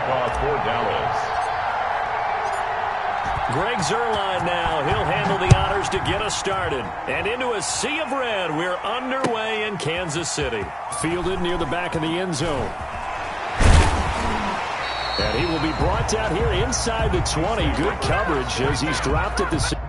kickoff for Dallas. Greg Zuerlein now. He'll handle the honors to get us started. And into a sea of red, we're underway in Kansas City. Fielded near the back of the end zone. And he will be brought down here inside the 20. Good coverage as he's dropped at the...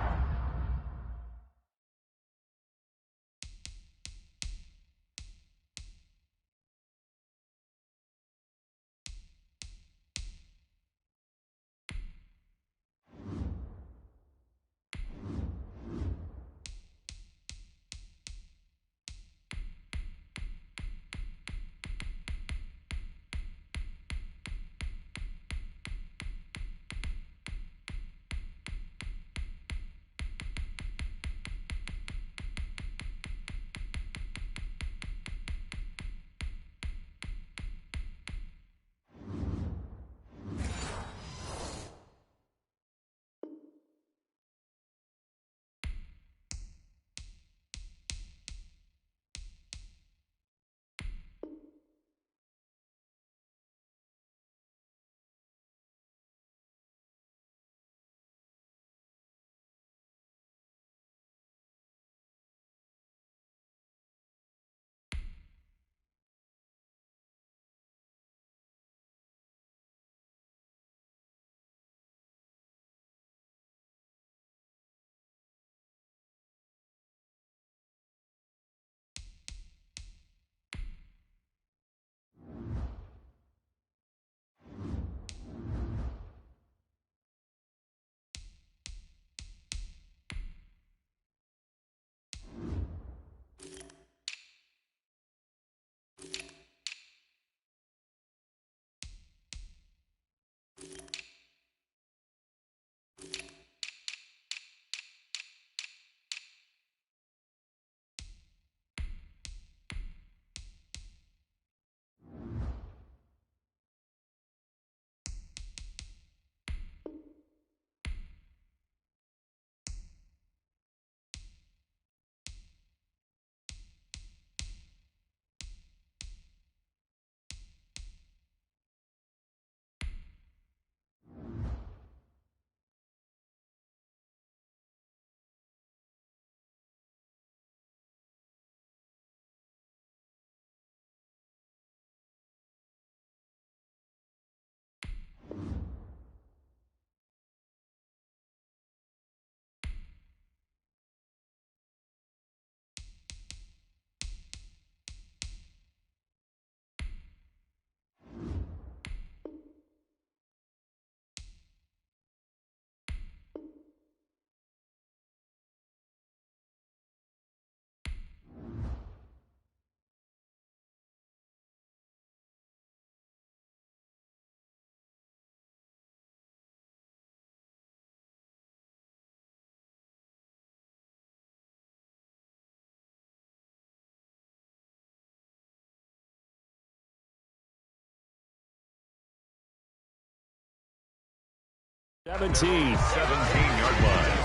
Seventeen-yard line.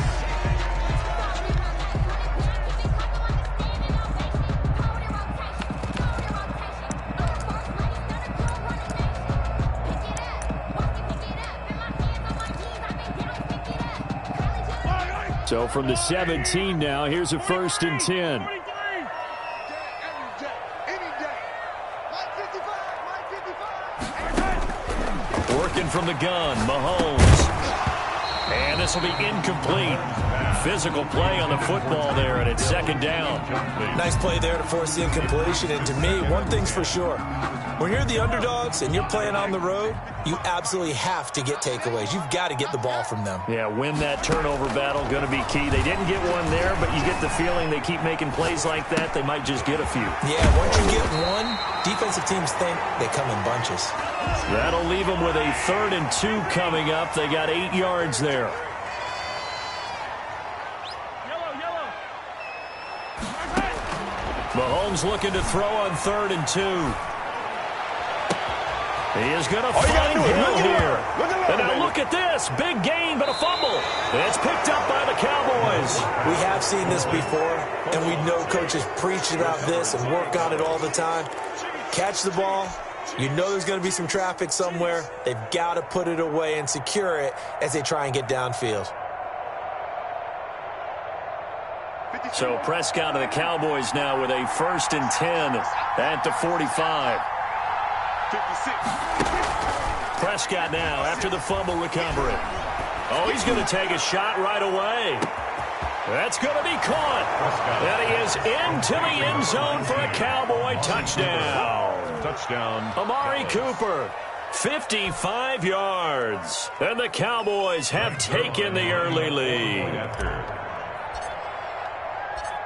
So from the 17 now, here's a 1st and 10. Working from the gun, Mahomes. And this will be incomplete. Physical play on the football there, and it's 2nd down. Nice play there to force the incompletion. And to me, one thing's for sure. When you're the underdogs and you're playing on the road, you absolutely have to get takeaways. You've got to get the ball from them. Yeah, win that turnover battle, going to be key. They didn't get one there, but you get the feeling they keep making plays like that, they might just get a few. Yeah, once you get one, defensive teams think they come in bunches. That'll leave them with a 3rd and 2 coming up. They got 8 yards there. Mahomes looking to throw on 3rd and 2. He is going to find Hill here. And now look at this. Big gain, but a fumble. It's picked up by the Cowboys. We have seen this before, and we know coaches preach about this and work on it all the time. Catch the ball, You know there's going to be some traffic somewhere. They've got to put it away and secure it as they try and get downfield. So Prescott of the Cowboys now with a 1st and 10 at the 45. 56. Prescott now after the fumble recovery. Oh, he's going to take a shot right away. That's going to be caught. And he is into the end zone for a Cowboy touchdown. Touchdown. Amari Cooper, 55 yards. And the Cowboys have taken the early lead.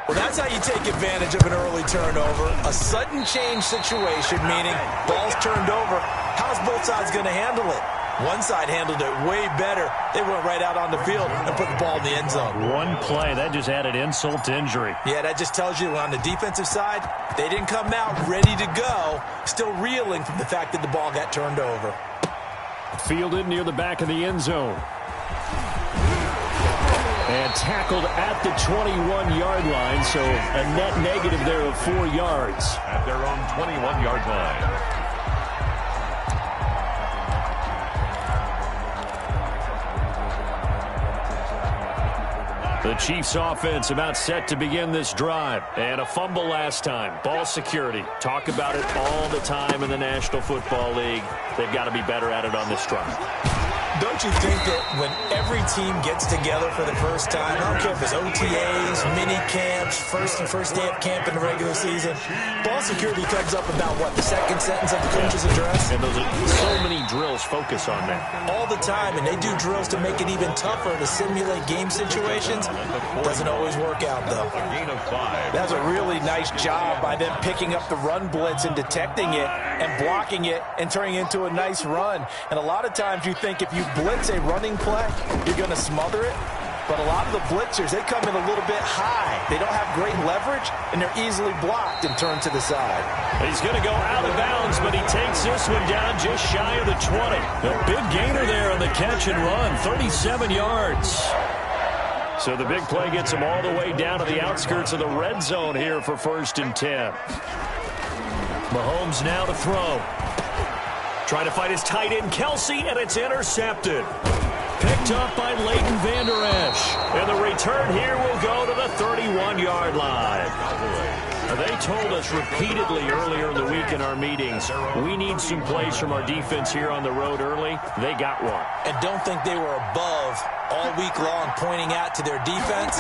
Well, that's how you take advantage of an early turnover. A sudden change situation, meaning ball's turned over. How's both sides going to handle it? One side handled it way better. They went right out on the field and put the ball in the end zone. One play, that just added insult to injury. Yeah, that just tells you on the defensive side, they didn't come out ready to go, still reeling from the fact that the ball got turned over. Fielded near the back of the end zone. And tackled at the 21-yard line, so a net negative there of 4 yards. At their own 21-yard line. The Chiefs offense about set to begin this drive. And a fumble last time. Ball security. Talk about it all the time in the National Football League. They've got to be better at it on this drive. Don't you think that when every team gets together for the first time, I don't care if it's OTAs, mini camps, first day of camp in the regular season, ball security comes up about, what, the second sentence of the coach's address? And those are so many drills focus on that. All the time, and they do drills to make it even tougher to simulate game situations. Doesn't always work out, though. That's a really nice job by them picking up the run blitz and detecting it and blocking it and turning it into a nice run. And a lot of times you think if you blitz a running play, you're going to smother it. But a lot of the blitzers, they come in a little bit high. They don't have great leverage, and they're easily blocked and turned to the side. He's going to go out of bounds, but he takes this one down just shy of the 20. A big gainer there on the catch and run, 37 yards. So the big play gets him all the way down to the outskirts of the red zone here for 1st and 10. Mahomes now to throw. Trying to fight his tight end, Kelsey, and it's intercepted. Picked up by Leighton Vander Esch. And the return here will go to the 31-yard line. They told us repeatedly earlier in the week in our meetings, we need some plays from our defense here on the road early. They got one. And don't think they were above all week long pointing out to their defense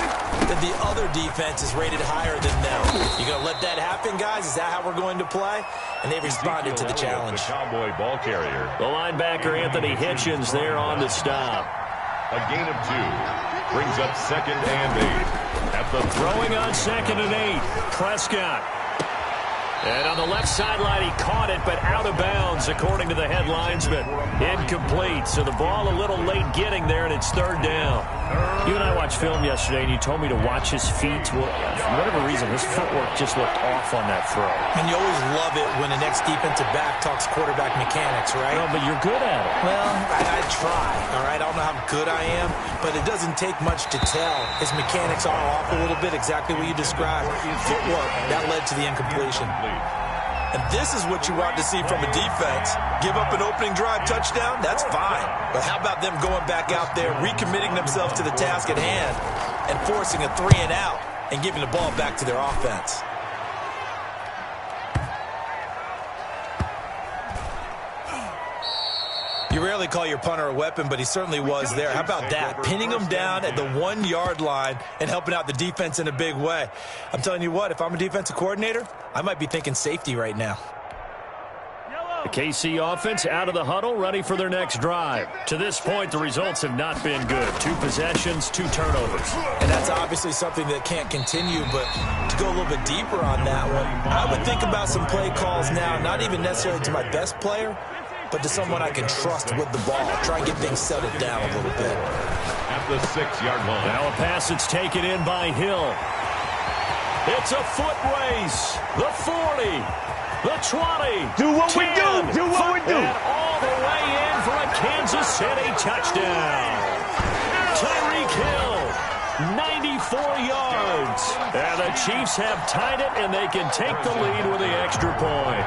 that the other defense is rated higher than them. You going to let that happen, guys? Is that how we're going to play? And they responded to the challenge. Cowboy ball carrier. The linebacker, Anthony Hitchens, there on the stop. A gain of 2. Brings up 2nd and 8. At the throwing on 2nd and 8. Prescott. And on the left sideline, he caught it, but out of bounds, according to the head linesman. Incomplete. So the ball a little late getting there, and it's 3rd down. You and I watched film yesterday, and you told me to watch his feet. Well, for whatever reason, his footwork just looked off on that throw. And you always love it when the next defensive back talks quarterback mechanics, right? No, but you're good at it. Well, I try, all right? I don't know how good I am, but it doesn't take much to tell. His mechanics are off a little bit, exactly what you described. Footwork, that led to the incompletion. And this is what you want to see from a defense. Give up an opening drive touchdown, that's fine. But how about them going back out there, recommitting themselves to the task at hand, and forcing a 3 and out, and giving the ball back to their offense? You rarely call your punter a weapon, but he certainly was there. How about that? Pinning him down at the 1-yard line and helping out the defense in a big way. I'm telling you what, if I'm a defensive coordinator, I might be thinking safety right now. The KC offense out of the huddle, ready for their next drive. To this point, the results have not been good. 2 possessions, 2 turnovers. And that's obviously something that can't continue, but to go a little bit deeper on that one, I would think about some play calls now, not even necessarily to my best player, but to someone I can trust with the ball. Try and get things settled down a little bit. At the 6-yard line. Now a pass that's taken in by Hill. It's a foot race. The 40. The 20. Do what 10, we do. Do what we do. And all the way in for a Kansas City touchdown. Tyreek Hill, 94 yards. And the Chiefs have tied it, and they can take the lead with the extra point.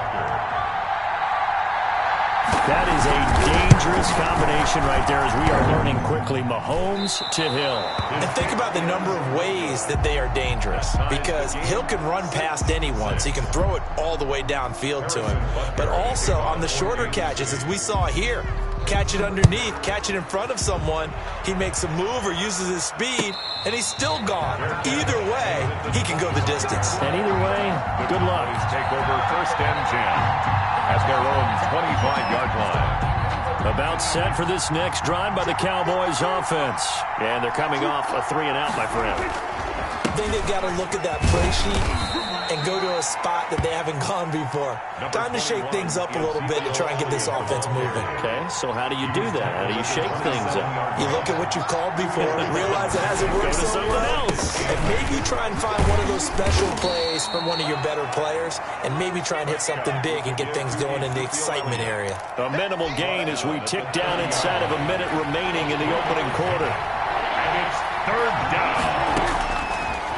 That is a dangerous combination right there as we are learning quickly. Mahomes to Hill. And think about the number of ways that they are dangerous, because Hill can run past anyone, so he can throw it all the way downfield to him. But also on the shorter catches, as we saw here, catch it underneath, catch it in front of someone, he makes a move or uses his speed, and he's still gone. Either way, he can go the distance. And either way, good luck. Take over 1st and 10 at their own 25-yard line. About set for this next drive by the Cowboys offense. And thee coming off a 3-and-out, my friend. I think they've got to look at that play sheet and go to a spot that they haven't gone before. Time to shake things up a little bit to try and get this offense moving. Okay, so how do you do that? How do you shake things up? You look at what you called before, realize it hasn't worked so well, and maybe try and find one of those special plays from one of your better players, and maybe try and hit something big and get things going in the excitement area. A minimal gain as we tick down inside of a minute remaining in the opening quarter. And it's 3rd down.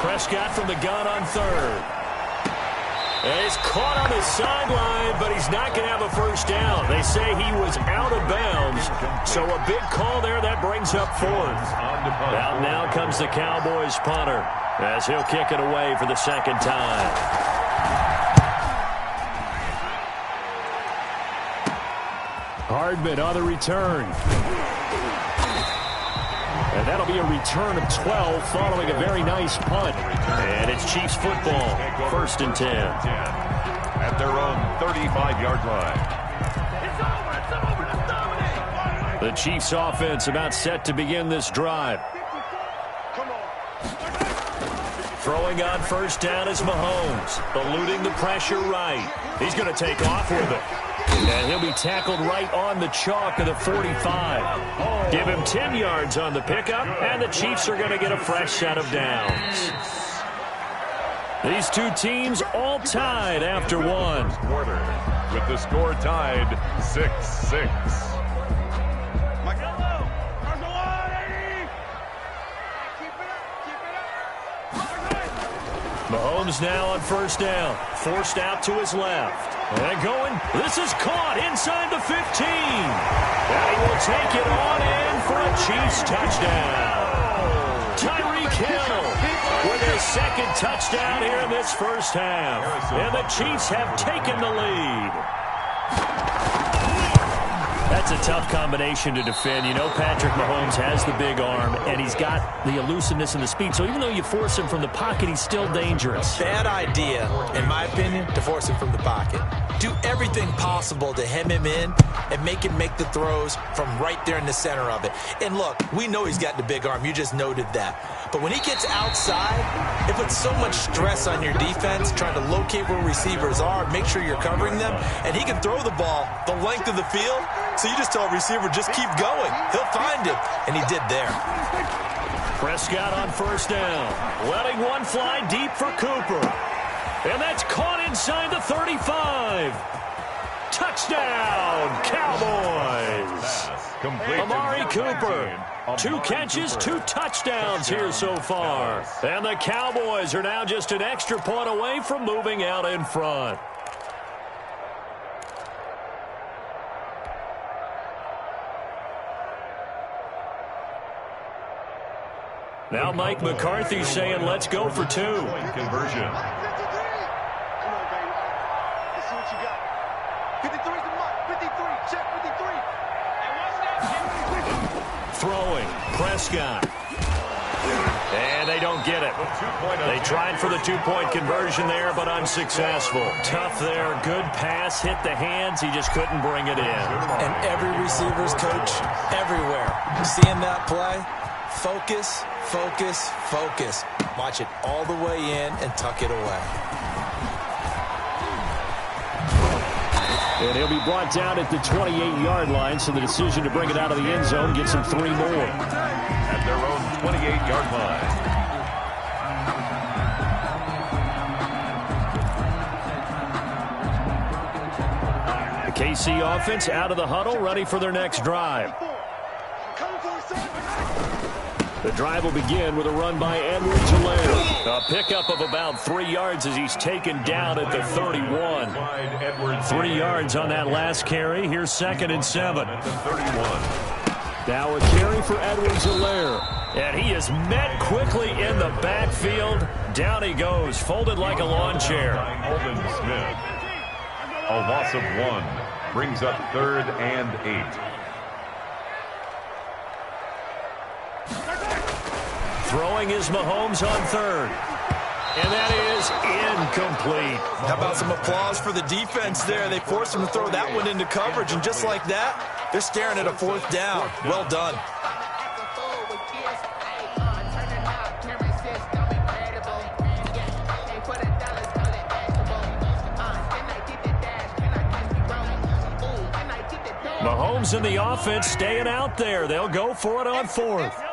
Prescott from the gun on 3rd. And he's caught on the sideline, but he's not going to have a first down. They say he was out of bounds, so a big call there. That brings up 4th. Out now comes the Cowboys punter as he'll kick it away for the 2nd time. Hardman on the return. And that'll be a return of 12 following a very nice punt. And it's Chiefs football, 1st and 10. At their own 35-yard line. The Chiefs offense about set to begin this drive. Throwing on 1st down is Mahomes, eluding the pressure right. He's going to take off with it. And he'll be tackled right on the chalk of the 45. Give him 10 yards on the pickup, and the Chiefs are going to get a fresh set of downs. These two teams all tied after one. Quarter, with the score tied 6-6. Mahomes now on 1st down. Forced out to his left. And going. This is caught inside the 15. And he will take it on in for a Chiefs touchdown. Tyreek Hill with his 2nd touchdown here in this 1st half. And the Chiefs have taken the lead. That's a tough combination to defend. You know Patrick Mahomes has the big arm, and he's got the elusiveness and the speed. So even though you force him from the pocket, he's still dangerous. Bad idea, in my opinion, to force him from the pocket. Do everything possible to hem him in and make him make the throws from right there in the center of it. And look, we know he's got the big arm. You just noted that. But when he gets outside, it puts so much stress on your defense trying to locate where receivers are, make sure you're covering them, and he can throw the ball the length of the field. So you just tell a receiver, just keep going. He'll find it, and he did there. Prescott on 1st down, letting one fly deep for Cooper. And that's caught inside the 35. Touchdown, Cowboys. Amari Cooper, 2 catches, 2 touchdowns here so far. And the Cowboys are now just an extra point away from moving out in front. Now Mike McCarthy saying, let's go for 2. Conversion. Throwing, Prescott. And they don't get it. They tried for the 2-point conversion there, but unsuccessful. Tough there, good pass, hit the hands, he just couldn't bring it in. And every receiver's coach, everywhere, seeing that play, focus, focus, focus. Watch it all the way in and tuck it away. And he'll be brought down at the 28-yard line, so the decision to bring it out of the end zone gets him 3 more. At their own 28-yard line. The KC offense out of the huddle, ready for their next drive. The drive will begin with a run by Edwards-Helaire. A pickup of about 3 yards as he's taken down at the 31. 3 yards on that last carry. Here's 2nd and 7. Now a carry for Edwards-Helaire. And he is met quickly in the backfield. Down he goes, folded like a lawn chair. Alden Smith. A loss of 1 brings up 3rd and 8. Throwing is Mahomes on 3rd. And that is incomplete. How about some applause for the defense there? They forced him to throw that one into coverage, and just like that, they're staring at a 4th down. Well done. Mahomes and the offense staying out there. They'll go for it on 4th.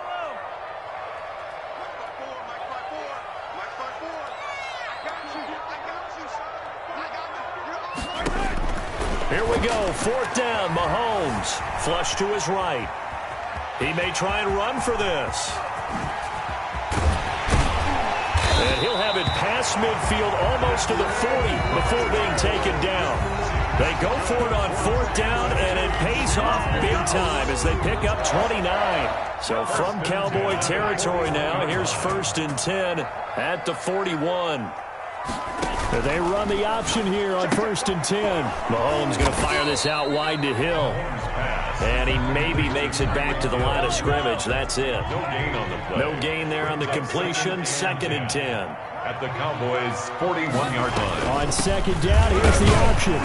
Here we go, 4th down, Mahomes. Flush to his right. He may try and run for this. And he'll have it past midfield almost to the 40 before being taken down. They go for it on 4th down, and it pays off big time as they pick up 29. So from Cowboy territory now, here's 1st and 10 at the 41. They run the option here on 1st and 10. Mahomes going to fire this out wide to Hill. And he maybe makes it back to the line of scrimmage. That's it. No gain on the play. No gain there on the completion. 2nd and 10. At the Cowboys' 41-yard line. On 2nd down, here's the option.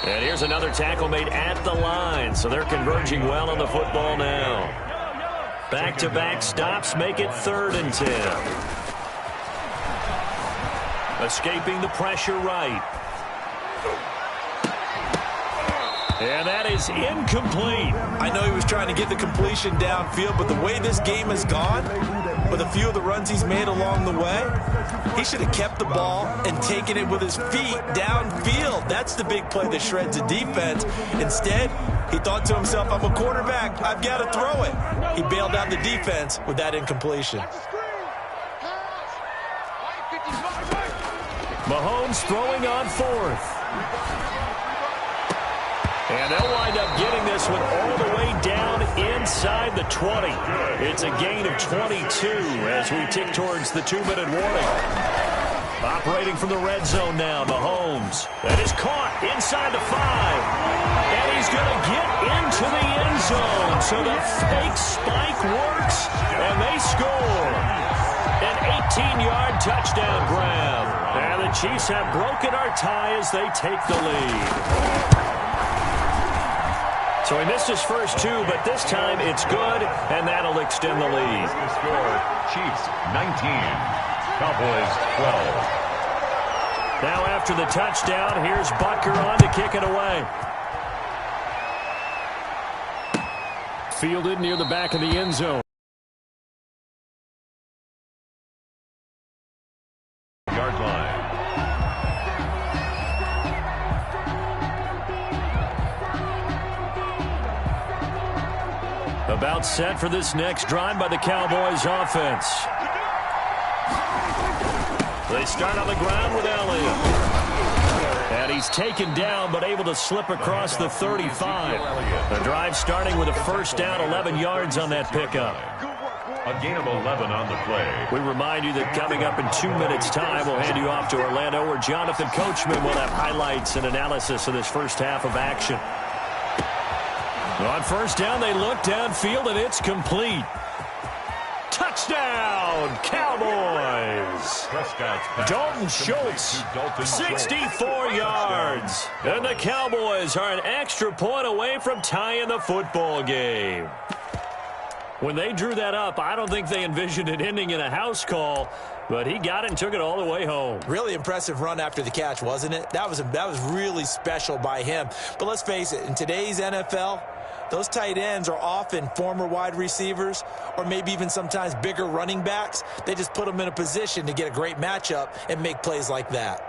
And here's another tackle made at the line. So they're converging well on the football now. Back-to-back stops make it 3rd and 10. Escaping the pressure right. And that is incomplete. I know he was trying to get the completion downfield, but the way this game has gone, with a few of the runs he's made along the way, he should have kept the ball and taken it with his feet downfield. That's the big play that shreds the defense. Instead, he thought to himself, I'm a quarterback, I've got to throw it. He bailed out the defense with that incompletion. Mahomes throwing on 4th. And they'll wind up getting this one all the way down inside the 20. It's a gain of 22 as we tick towards the 2-minute warning. Operating from the red zone now, Mahomes. That is caught inside the 5. And he's going to get into the end zone. So the fake spike works, and they score. An 18-yard touchdown grab. And the Chiefs have broken our tie as they take the lead. So he missed his first 2, but this time it's good, and that'll extend the lead. The score, Chiefs 19, Cowboys 12. Now after the touchdown, here's Butker on to kick it away. Fielded near the back of the end zone. Yard line. About set for this next drive by the Cowboys offense. They start on the ground with Elliott. And he's taken down but able to slip across the 35. The drive starting with a 1st down, 11 yards on that pickup. A gain of 11 on the play. We remind you that coming up in 2 minutes' time, we'll hand you off to Orlando, where Jonathan Coachman will have highlights and analysis of this first half of action. On 1st down, they look downfield, and it's complete. Touchdown, Cowboys! Dalton Schultz, 64 yards. And the Cowboys are an extra point away from tying the football game. When they drew that up, I don't think they envisioned it ending in a house call, but he got it and took it all the way home. Really impressive run after the catch, wasn't it? That was really special by him. But let's face it, in today's NFL, those tight ends are often former wide receivers or maybe even sometimes bigger running backs. They just put them in a position to get a great matchup and make plays like that.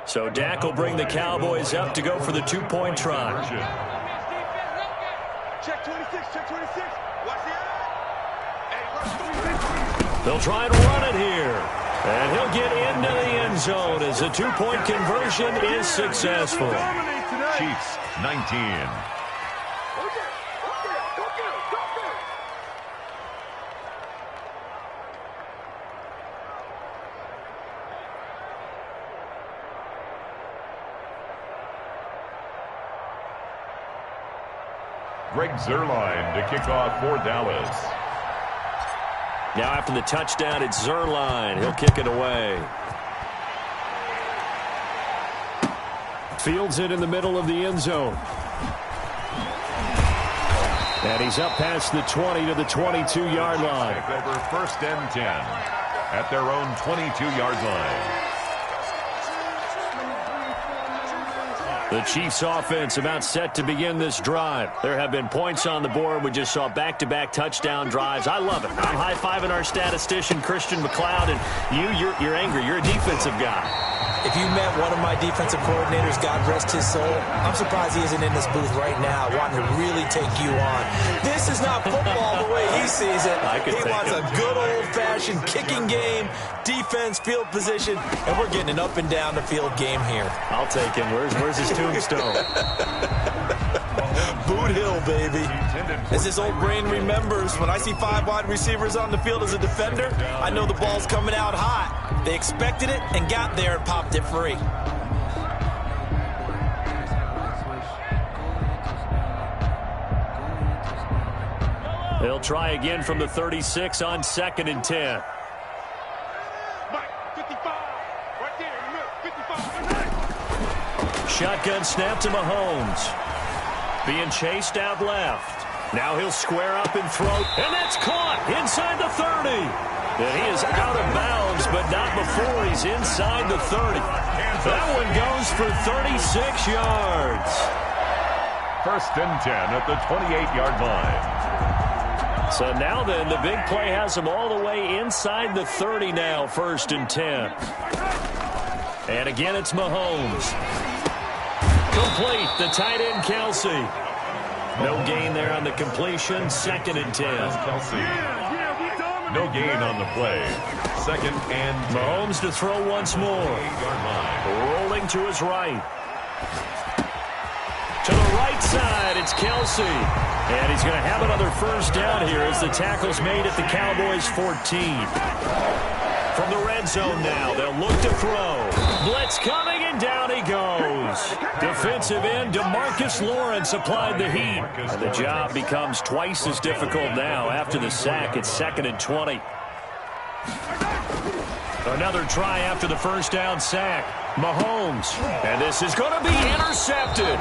So Dak will bring the Cowboys up to go for the 2-point try. Check 26, check 26. Watch the eye. They'll try and run it here. And he'll get into the end zone as the two-point conversion is successful. Chiefs 19. Greg Zuerlein to kick off for Dallas. Now after the touchdown, it's Zuerlein. He'll kick it away. Fields it in the middle of the end zone. And he's up past the 20 to the 22-yard line. Take over 1st and 10 at their own 22-yard line. The Chiefs offense about set to begin this drive. There have been points on the board. We just saw back-to-back touchdown drives. I love it. I'm high-fiving our statistician, Christian McLeod, and you're angry. You're a defensive guy. If you met one of my defensive coordinators, God rest his soul, I'm surprised he isn't in this booth right now wanting to really take you on. This is not football the way he sees it. He wants a good old-fashioned kicking game, defense, field position, and we're getting an up and down the field game here. I'll take him. Where's his tombstone? Boot Hill, baby. As his old brain remembers, when I see 5 wide receivers on the field as a defender, I know the ball's coming out hot. They expected it and got there and popped it free. They'll try again from the 36 on 2nd and 10. Shotgun snap to Mahomes. Being chased out left. Now he'll square up and throw. And that's caught inside the 30. And he is out of bounds, but not before he's inside the 30. That one goes for 36 yards. 1st and 10 at the 28-yard line. So now then, the big play has him all the way inside the 30 now, 1st and 10. And again, it's Mahomes. Complete, the tight end, Kelsey. No gain there on the completion, 2nd and 10. Kelsey. No gain on the play. 2nd and 10. Mahomes to throw once more. Rolling to his right. To the right side, it's Kelsey. And he's going to have another 1st down here as the tackle's made at the Cowboys' 14. From the red zone now, they'll look to throw. Blitz coming, and down he goes. Defensive end, DeMarcus Lawrence applied the heat. And the job becomes twice as difficult now after the sack. It's 2nd and 20. Another try after the 1st down sack. Mahomes. And this is going to be intercepted.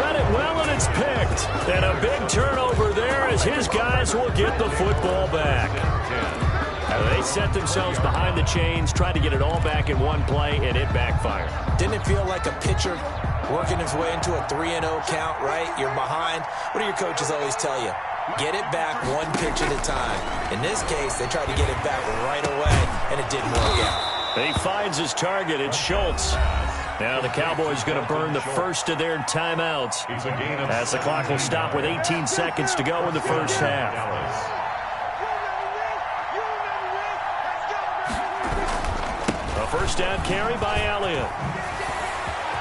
Read it well, and it's picked. And a big turnover there as his guys will get the football back. They set themselves behind the chains, tried to get it all back in one play, and it backfired. Didn't it feel like a pitcher working his way into a 3-0 count, right? You're behind. What do your coaches always tell you? Get it back one pitch at a time. In this case, they tried to get it back right away, and it didn't work out. He finds his target. It's Schultz. Now the Cowboys going to burn the first of their timeouts as the clock will stop with 18 seconds to go in the first half. A 1st down carry by Elliott.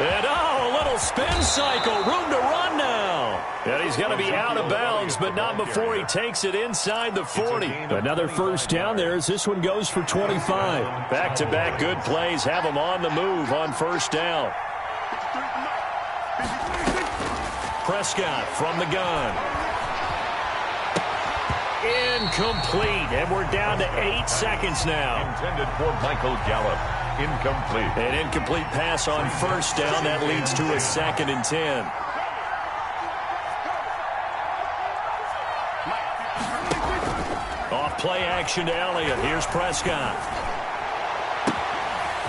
And a little spin cycle. Room to run now. And he's going to be out of bounds, but not before he takes it inside the 40. Another 1st down there as this one goes for 25. Back-to-back good plays have him on the move on 1st down. Prescott from the gun. Incomplete, and we're down to 8 seconds now. Intended for Michael Gallup. Incomplete. An incomplete pass on 1st down. That leads to a 2nd and 10. Off play action to Elliott. Here's Prescott.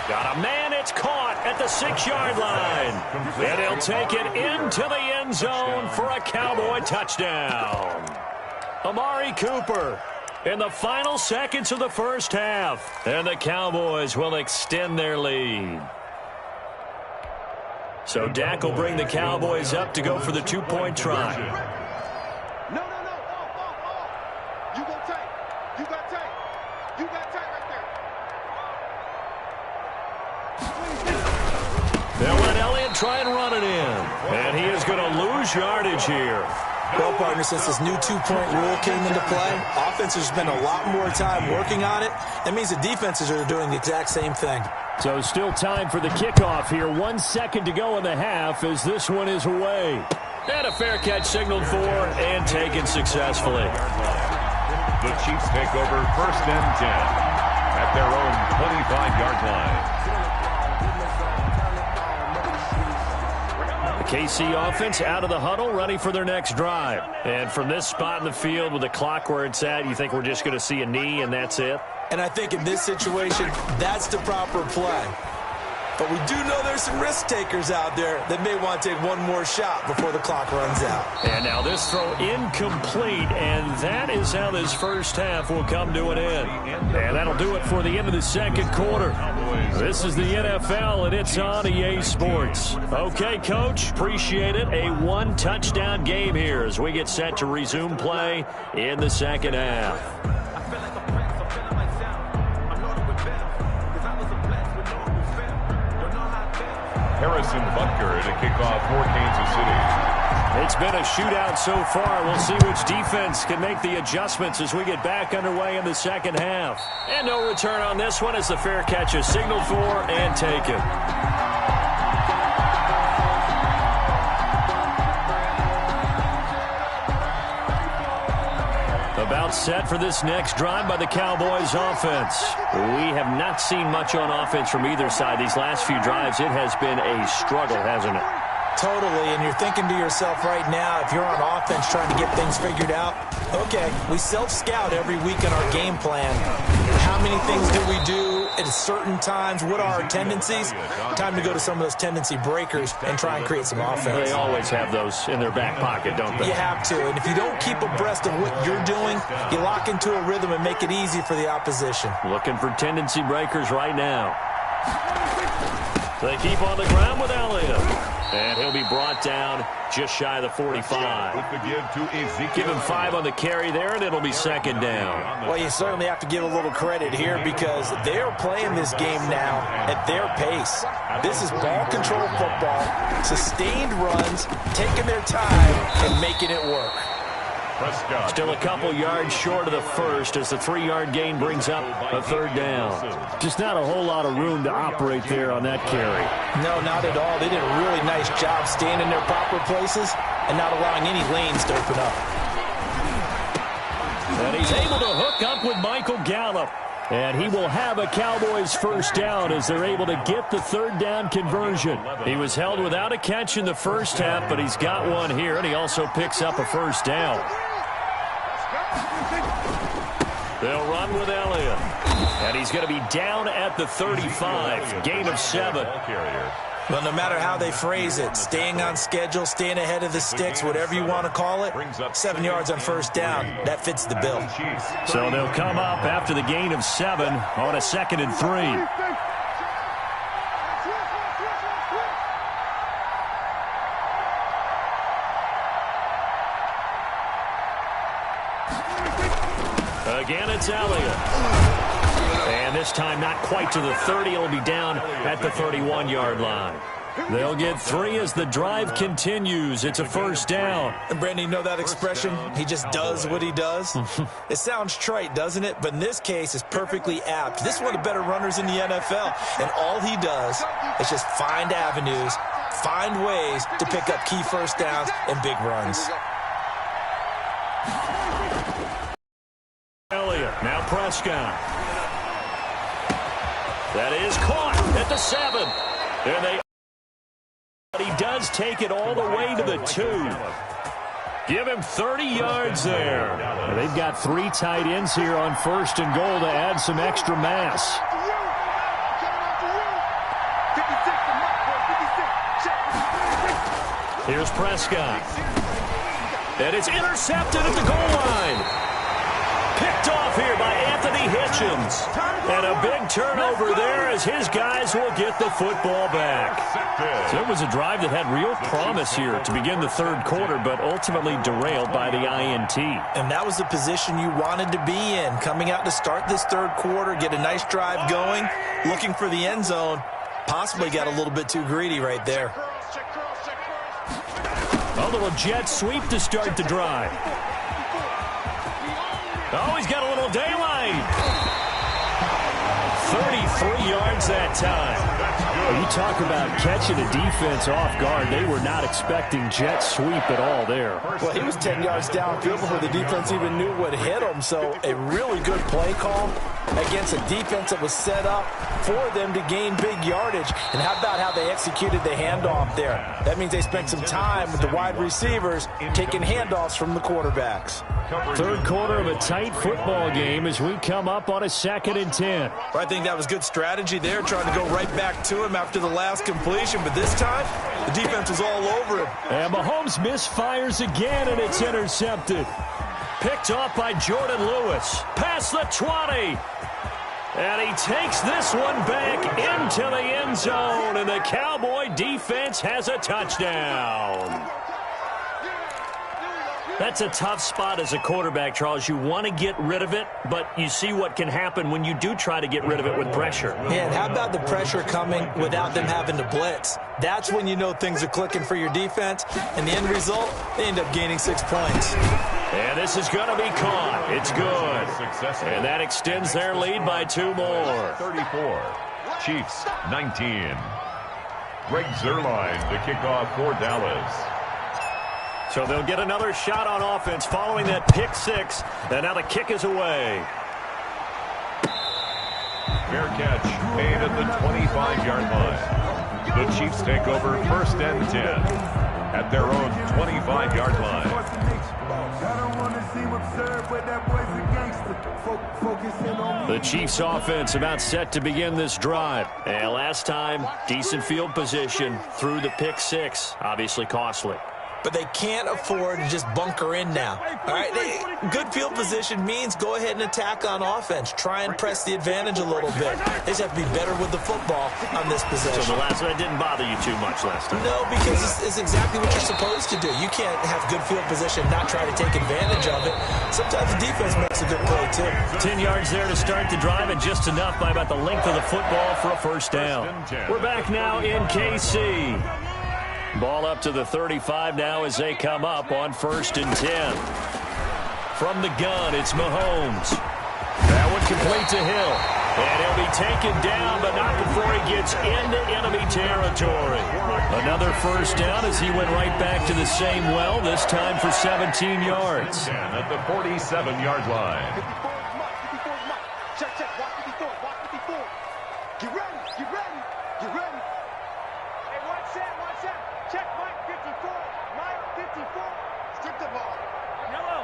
Got a man. It's caught at the 6-yard line. And he'll take it into the end zone for a Cowboy touchdown. Amari Cooper in the final seconds of the first half. And the Cowboys will extend their lead. So Dak will bring the Cowboys up to go for the 2-point try. try and run it in. And he is going to lose yardage here. Well, partner, since this new two-point rule came into play, offenses spend a lot more time working on it. That means the defenses are doing the exact same thing. So still time for the kickoff here. 1 second to go in the half as this one is away. And a fair catch signaled for and taken successfully. The Chiefs take over 1st and 10 at their own 25-yard line. The KC offense out of the huddle, ready for their next drive. And from this spot in the field with the clock where it's at, you think we're just going to see a knee and that's it? And I think in this situation, that's the proper play. But we do know there's some risk takers out there that may want to take one more shot before the clock runs out. And now this throw incomplete, and that is how this first half will come to an end. And that'll do it for the end of the second quarter. This is the NFL, and it's on EA Sports. Okay, Coach, appreciate it. A one-touchdown game here as we get set to resume play in the second half. Harrison Butker to kick off for Kansas City. It's been a shootout so far. We'll see which defense can make the adjustments as we get back underway in the second half. And no return on this one as the fair catch is signaled for and taken. About set for this next drive by the Cowboys offense. We have not seen much on offense from either side. These last few drives, it has been a struggle, hasn't it? Totally, and you're thinking to yourself right now, if you're on offense trying to get things figured out, okay, we self-scout every week in our game plan. How many things do we do at certain times? What are our tendencies? Time to go to some of those tendency breakers and try and create some offense. They always have those in their back pocket, don't they? You have to, and if you don't keep abreast of what you're doing, you lock into a rhythm and make it easy for the opposition. Looking for tendency breakers right now. They keep on the ground with Elliott. And he'll be brought down just shy of the 45. Give him 5 on the carry there, and it'll be second down. Well, you certainly have to give a little credit here because they're playing this game now at their pace. This is ball control football, sustained runs, taking their time, and making it work. Still a couple yards short of the first as the 3-yard gain brings up a third down. Just not a whole lot of room to operate there on that carry. No, not at all. They did a really nice job staying in their proper places and not allowing any lanes to open up. And he's able to hook up with Michael Gallup. And he will have a Cowboys first down as they're able to get the third down conversion. He was held without a catch in the first half, but he's got one here, and he also picks up a first down. They'll run with Elliott. And he's going to be down at the 35. Gain of 7. Well, no matter how they phrase it, staying on schedule, staying ahead of the sticks, whatever you want to call it, 7 yards on first down, that fits the bill. So they'll come up after the gain of 7 on a 2nd and 3. Again, it's Elliott. And this time not quite to the 30. It'll be down at the 31-yard line. They'll get 3 as the drive continues. It's a first down. And Brandon, you know that expression? He just does what he does? It sounds trite, doesn't it? But in this case, it's perfectly apt. This is one of the better runners in the NFL. And all he does is just find avenues, find ways to pick up key first downs and big runs. Elliott, now Prescott. That is caught at the 7. But he does take it all the way to the 2. Give him 30 yards there. And they've got 3 tight ends here on 1st and goal to add some extra mass. Here's Prescott. And it's intercepted at the goal line. Picked off here by Anthony Hitchens. And a big turnover there as his guys will get the football back. So it was a drive that had real promise here to begin the third quarter, but ultimately derailed by the INT. And that was the position you wanted to be in, coming out to start this third quarter, get a nice drive going, looking for the end zone. Possibly got a little bit too greedy right there. A little jet sweep to start the drive. Oh, he's got a little daylight. 33 yards that time. Well, you talk about catching a defense off guard. They were not expecting jet sweep at all there. Well, he was 10 yards downfield before the defense even knew what hit him. So a really good play call against a defense that was set up for them to gain big yardage. And how about how they executed the handoff there? That means they spent some time with the wide receivers taking handoffs from the quarterbacks. Third quarter of a tight football game as we come up on a 2nd and 10. I think that was good strategy there, trying to go right back to him after the last completion. But this time, the defense was all over him. And Mahomes misfires again, and it's intercepted. Picked off by Jordan Lewis. Past the 20. And he takes this one back into the end zone. And the Cowboy defense has a touchdown. That's a tough spot as a quarterback, Charles. You want to get rid of it, but you see what can happen when you do try to get rid of it with pressure. Yeah, and how about the pressure coming without them having to blitz? That's when you know things are clicking for your defense. And the end result, they end up gaining 6 points. And this is going to be caught. It's good. And that extends their lead by 2 more. 34. Chiefs 19. Greg Zuerlein, the kickoff for Dallas. So they'll get another shot on offense following that pick 6. And now the kick is away. Fair catch made at the 25-yard line. The Chiefs take over 1st and 10 at their own 25-yard line. The Chiefs offense about set to begin this drive. And last time, decent field position through the pick 6. Obviously costly. But they can't afford to just bunker in now. All right, good field position means go ahead and attack on offense. Try and press the advantage a little bit. They just have to be better with the football on this possession. So the last one didn't bother you too much last time? No, because it's exactly what you're supposed to do. You can't have good field position, not try to take advantage of it. Sometimes the defense makes a good play, too. 10 yards there to start the drive, and just enough by about the length of the football for a first down. We're back now in KC. Ball up to the 35 now as they come up on 1st and 10. From the gun, it's Mahomes. That one complete to Hill. And he'll be taken down, but not before he gets into enemy territory. Another first down as he went right back to the same well, this time for 17 yards. At the 47-yard line. Check, watch the before, Get ready, get ready. Hey, watch that. Check Mike 54. Mike 54. Skip the ball. Yellow.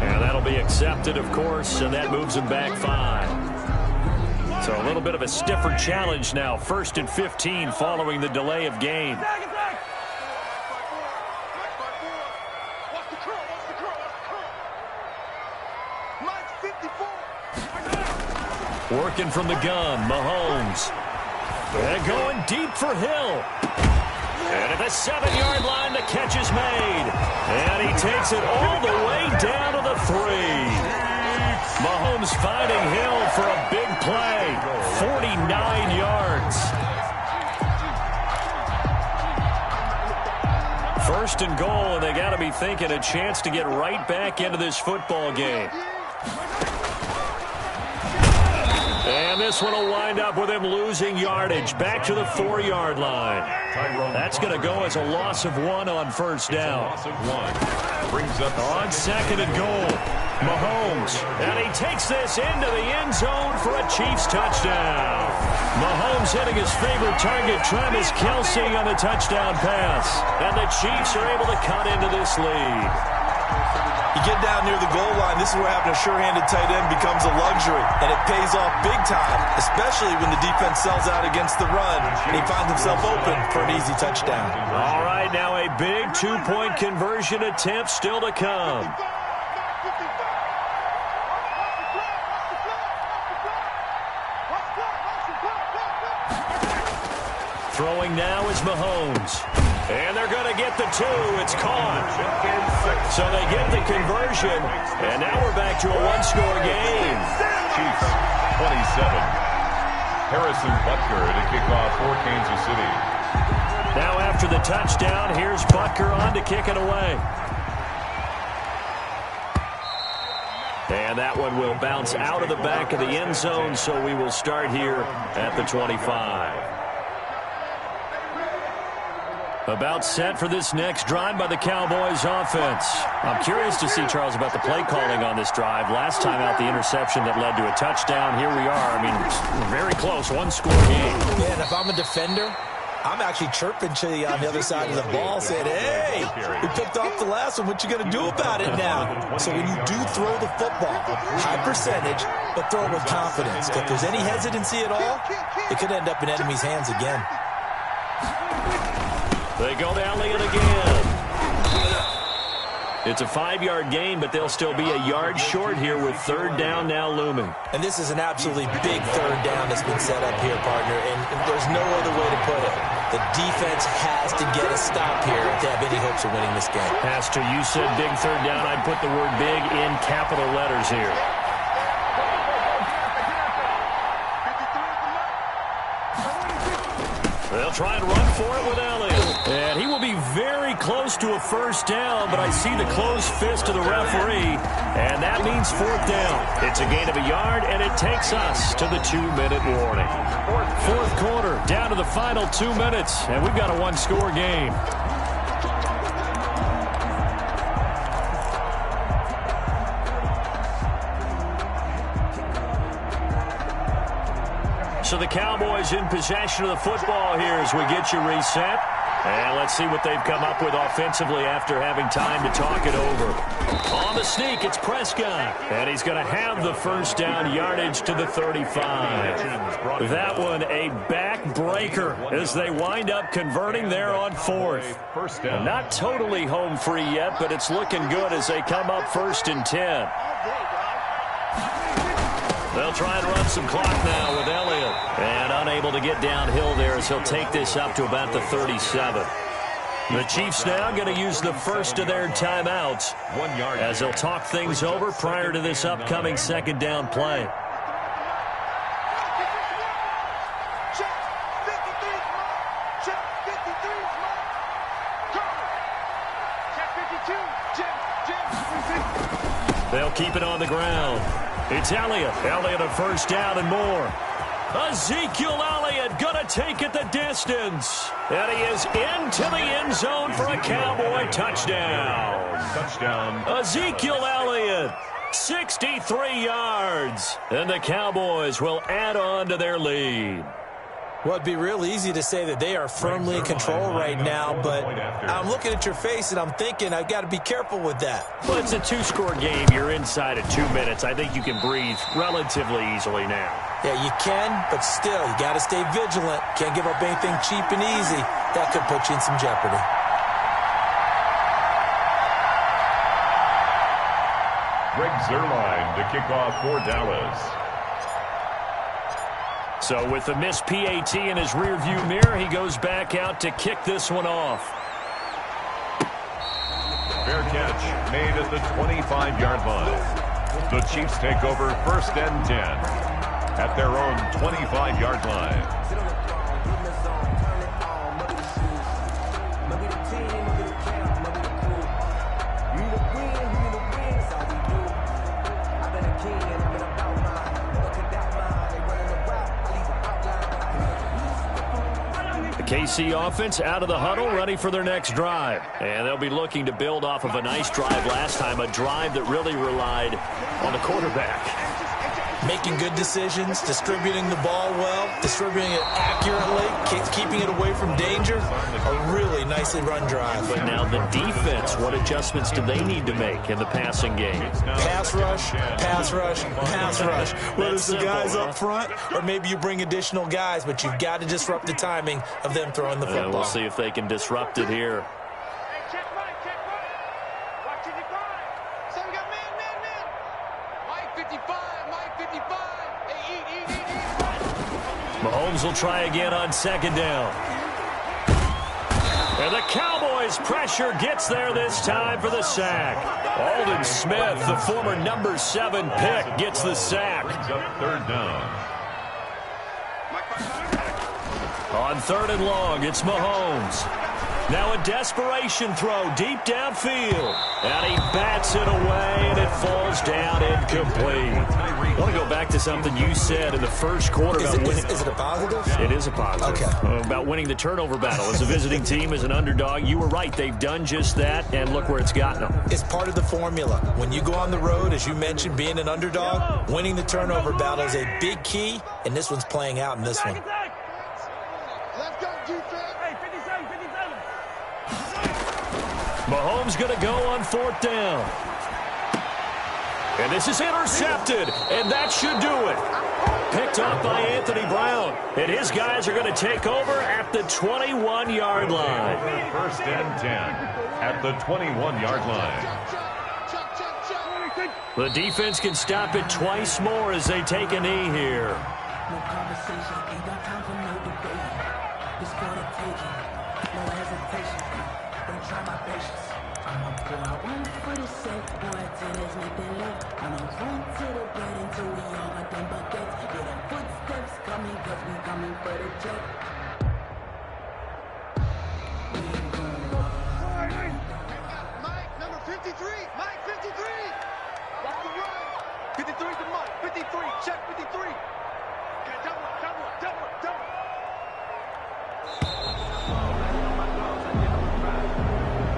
And that'll be accepted, of course, and that moves him back 5. So a little bit of a stiffer challenge now. 1st and 15 following the delay of game. Working from the gun, Mahomes. And going deep for Hill. And at the 7-yard line, the catch is made. And he takes it all the way down to the 3. Mahomes finding Hill for a big play. 49 yards. 1st and goal, and they got to be thinking a chance to get right back into this football game. And this one will wind up with him losing yardage back to the 4-yard line. That's going to go as a loss of 1 on 1st down. Brings up on 2nd and goal. Mahomes. And he takes this into the end zone for a Chiefs touchdown. Mahomes hitting his favorite target, Travis Kelce, on the touchdown pass. And the Chiefs are able to cut into this lead. You get down near the goal line, this is where having a sure-handed tight end becomes a luxury, and it pays off big time, especially when the defense sells out against the run, and he finds himself open for an easy touchdown. All right, now a big 2-point conversion attempt still to come. Throwing now is Mahomes. And they're going to get the 2. It's caught. So they get the conversion. And now we're back to a one-score game. Chiefs 27. Harrison Butker to kick off for Kansas City. Now after the touchdown, here's Butker on to kick it away. And that one will bounce out of the back of the end zone, so we will start here at the 25. About set for this next drive by the Cowboys offense. I'm curious to see, Charles, about the play calling on this drive. Last time out, the interception that led to a touchdown. Here we are. I mean, very close, one-score game. Yeah, and if I'm a defender, I'm actually chirping to you on the other side of the ball, saying, hey, we picked off the last one. What you going to do about it now? So when you do throw the football, high percentage, but throw it with confidence. If there's any hesitancy at all, it could end up in enemy's hands again. They go to Elliott again. It's a 5-yard gain, but they'll still be a yard short here with third down now looming. And this is an absolutely big third down that's been set up here, partner, and there's no other way to put it. The defense has to get a stop here to have any hopes of winning this game. Has to. You said big third down. I'd put the word big in capital letters here. They'll try and run for it with Elliott. And he will be very close to a first down, but I see the closed fist of the referee, and that means fourth down. It's a gain of a yard, and it takes us to the 2-minute warning. Fourth quarter, down to the final 2 minutes, and we've got a one-score game. So the Cowboys in possession of the football here as we get you reset. And let's see what they've come up with offensively after having time to talk it over. On the sneak, it's Prescott. And he's going to have the first down, yardage to the 35. That one a backbreaker as they wind up converting there on fourth. Not totally home free yet, but it's looking good as they come up 1st and 10. They'll try and run some clock now with Elliott. And unable to get downhill there as he'll take this up to about the 37. The Chiefs now going to use the first of their timeouts as they'll talk things over prior to this upcoming second down play. They'll keep it on the ground. It's Elliott. Elliott a first down and more. Ezekiel Elliott going to take it the distance. And he is into the end zone for a Cowboy touchdown. Ezekiel Elliott, 63 yards. And the Cowboys will add on to their lead. Well, it'd be real easy to say that they are firmly in control right now, but I'm looking at your face and I'm thinking I've got to be careful with that. Well, it's a 2-score game. You're inside of 2 minutes. I think you can breathe relatively easily now. Yeah, you can, but still, you got to stay vigilant. Can't give up anything cheap and easy. That could put you in some jeopardy. Greg Zuerlein to kick off for Dallas. So with the missed PAT in his rearview mirror, he goes back out to kick this one off. Fair catch made at the 25-yard line. The Chiefs take over 1st and 10 at their own 25-yard line. KC offense out of the huddle, ready for their next drive. And they'll be looking to build off of a nice drive last time, a drive that really relied on the quarterback. Making good decisions, distributing the ball well, distributing it accurately, keeping it away from danger. A really nicely run drive. But now the defense, what adjustments do they need to make in the passing game? Pass rush, pass rush, pass rush. Whether it's the guys up front or maybe you bring additional guys, but you've got to disrupt the timing of them throwing the football. We'll see if they can disrupt it here. Mahomes will try again on second down. And the Cowboys' pressure gets there this time for the sack. Aldon Smith, the former number 7 pick, gets the sack. Third down. On 3rd and long, it's Mahomes. Now a desperation throw deep downfield. And he bats it away, and it falls down incomplete. I want to go back to something you said in the first quarter about winning. Is it a positive? It is a positive. Okay. About winning the turnover battle. As a visiting team, as an underdog, you were right. They've done just that, and look where it's gotten them. It's part of the formula. When you go on the road, as you mentioned, being an underdog, winning the turnover battle is a big key, and this one's playing out in this one. Let's go, defense. Hey, 57, 57. Mahomes going to go on 4th down. And this is intercepted, and that should do it. Picked off by Anthony Brown. And his guys are going to take over at the 21-yard line. 1st and 10 at the 21-yard line. The defense can stop it twice more as they take a knee here. No conversation, ain't got time for no debate. It's for the taking, no hesitation. Don't try my patience. I'ma pull out one for the sake, boy, till there's nothing left. I'ma run to the bed until we all got them buckets. Get them footsteps coming, cause we coming for the check. Mike, number 53. Mike, 53. That's the run. 53 to Mike. 53. Check 53. Okay, double up.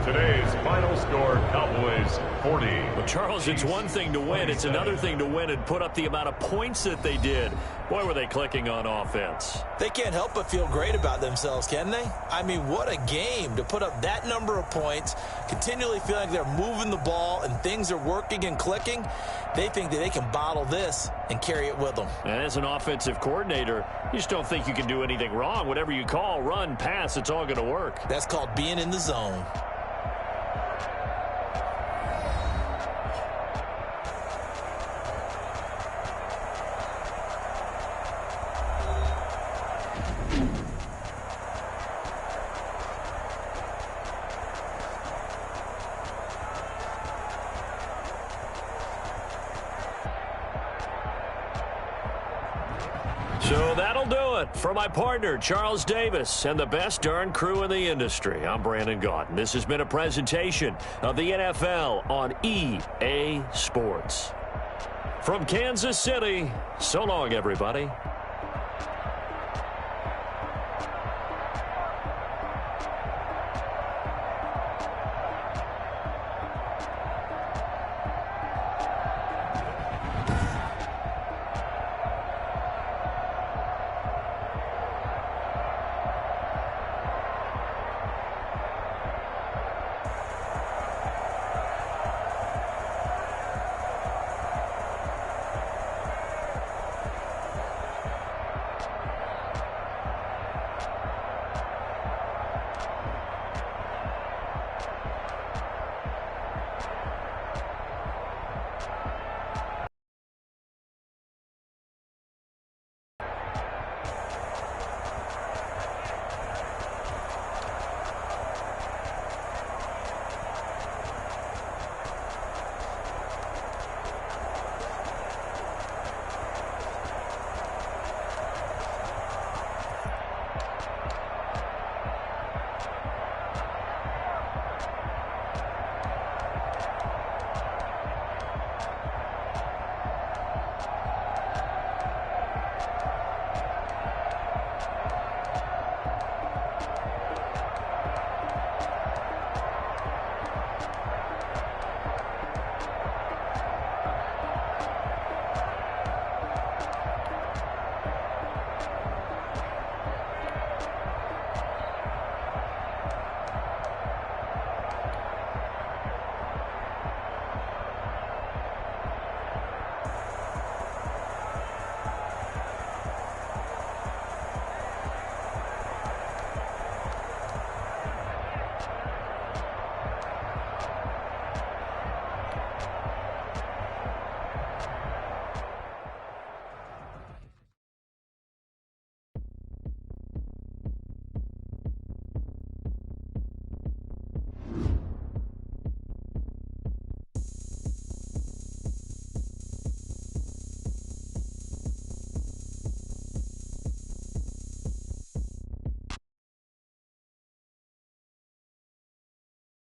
Today's final score, Cowboys 40. Well, Charles, it's one thing to win. It's another thing to win and put up the amount of points that they did. Boy, were they clicking on offense. They can't help but feel great about themselves, can they? I mean, what a game to put up that number of points, continually feeling like they're moving the ball and things are working and clicking. They think that they can bottle this and carry it with them. And as an offensive coordinator, you just don't think you can do anything wrong. Whatever you call, run, pass, it's all going to work. That's called being in the zone. So that'll do it for my partner, Charles Davis, and the best darn crew in the industry. I'm Brandon Gaudin. This has been a presentation of the NFL on EA Sports. From Kansas City, so long, everybody.